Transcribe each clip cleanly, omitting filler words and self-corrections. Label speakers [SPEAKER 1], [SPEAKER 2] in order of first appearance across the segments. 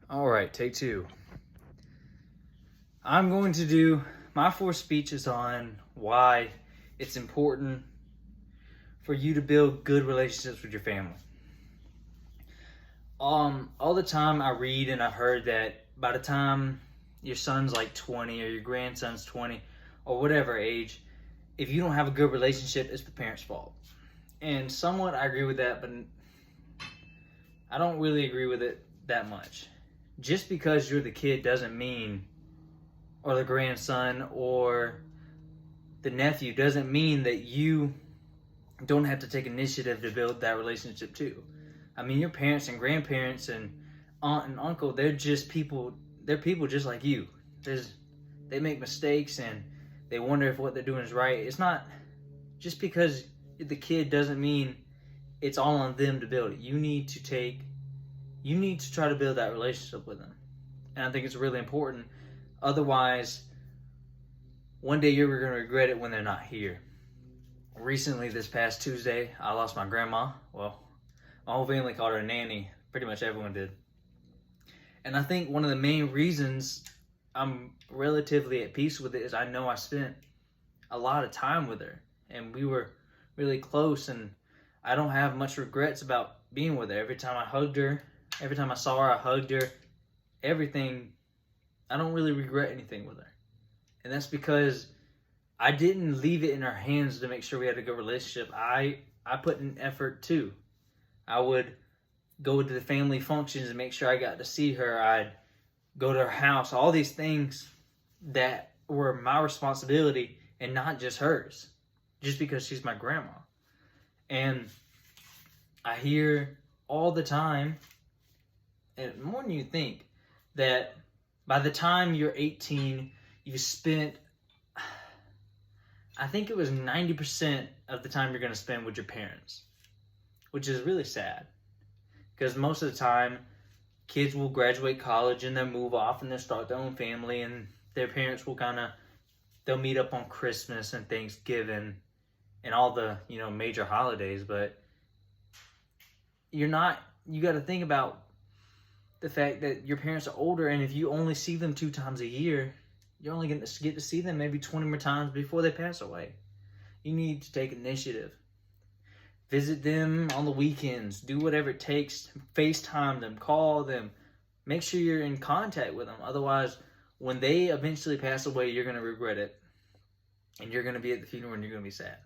[SPEAKER 1] All right, take two. I'm going to do my 4 speeches on why it's important for you to build good relationships with your family. All the time I read and I've heard that by the time your son's like 20 or your grandson's 20 or whatever age, if you don't have a good relationship, it's the parents' fault. And somewhat I agree with that, but I don't really agree with it that much. Just because you're the kid doesn't mean, or the grandson or the nephew, doesn't mean that you don't have to take initiative to build that relationship too. I mean, your parents and grandparents and aunt and uncle, they're just people. They're people just like you. They make mistakes and they wonder if what they're doing is right. It's not just because you're the kid doesn't mean it's all on them to build it. You need to try to build that relationship with them. And I think it's really important. Otherwise, one day you're going to regret it when they're not here. Recently, this past Tuesday, I lost my grandma. Well, my whole family called her a nanny. Pretty much everyone did. And I think one of the main reasons I'm relatively at peace with it is I know I spent a lot of time with her. And we were really close. And I don't have much regrets about being with her. Every time I hugged her, every time I saw her, I hugged her. Everything, I don't really regret anything with her. And that's because I didn't leave it in her hands to make sure we had a good relationship. I put in effort too. I would go to the family functions and make sure I got to see her. I'd go to her house. All these things that were my responsibility and not just hers. Just because she's my grandma. And I hear all the time, and more than you think, that by the time you're 18, you spent, I think it was 90% of the time you're going to spend with your parents, which is really sad. Because most of the time, kids will graduate college and they'll move off and they'll start their own family, and their parents will they'll meet up on Christmas and Thanksgiving and all the, major holidays. But you got to think about the fact that your parents are older, and if you only see them 2 times a year, you're only going to get to see them maybe 20 more times before they pass away. You need to take initiative. Visit them on the weekends. Do whatever it takes. FaceTime them. Call them. Make sure you're in contact with them. Otherwise, when they eventually pass away, you're going to regret it. And you're going to be at the funeral and you're going to be sad.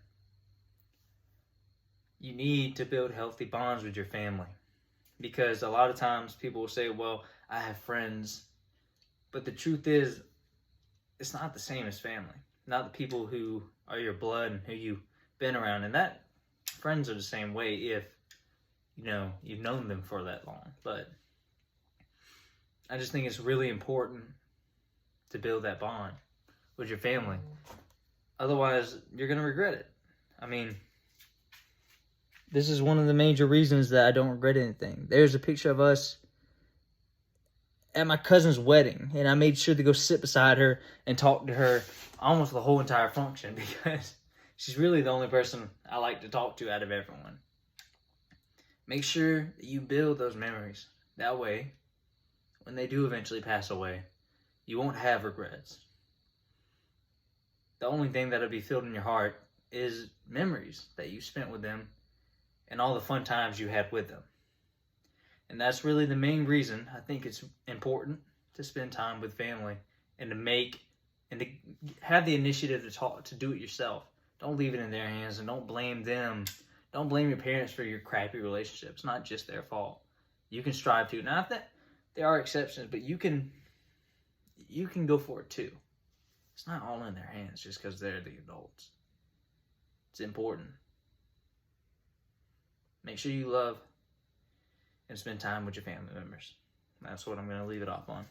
[SPEAKER 1] You need to build healthy bonds with your family. Because a lot of times people will say, well, I have friends. But the truth is, it's not the same as family. Not the people who are your blood and who you've been around. And that friends are the same way if, you've known them for that long. But I just think it's really important to build that bond with your family. Otherwise, you're going to regret it. I mean, this is one of the major reasons that I don't regret anything. There's a picture of us at my cousin's wedding, and I made sure to go sit beside her and talk to her almost the whole entire function because she's really the only person I like to talk to out of everyone. Make sure that you build those memories. That way, when they do eventually pass away, you won't have regrets. The only thing that'll be filled in your heart is memories that you spent with them and all the fun times you had with them. And that's really the main reason I think it's important to spend time with family and to have the initiative to do it yourself. Don't leave it in their hands and don't blame them. Don't blame your parents for your crappy relationship. It's not just their fault. You can strive to. Not that there are exceptions, but you can go for it too. It's not all in their hands just because they're the adults. It's important. Make sure you love and spend time with your family members. That's what I'm going to leave it off on.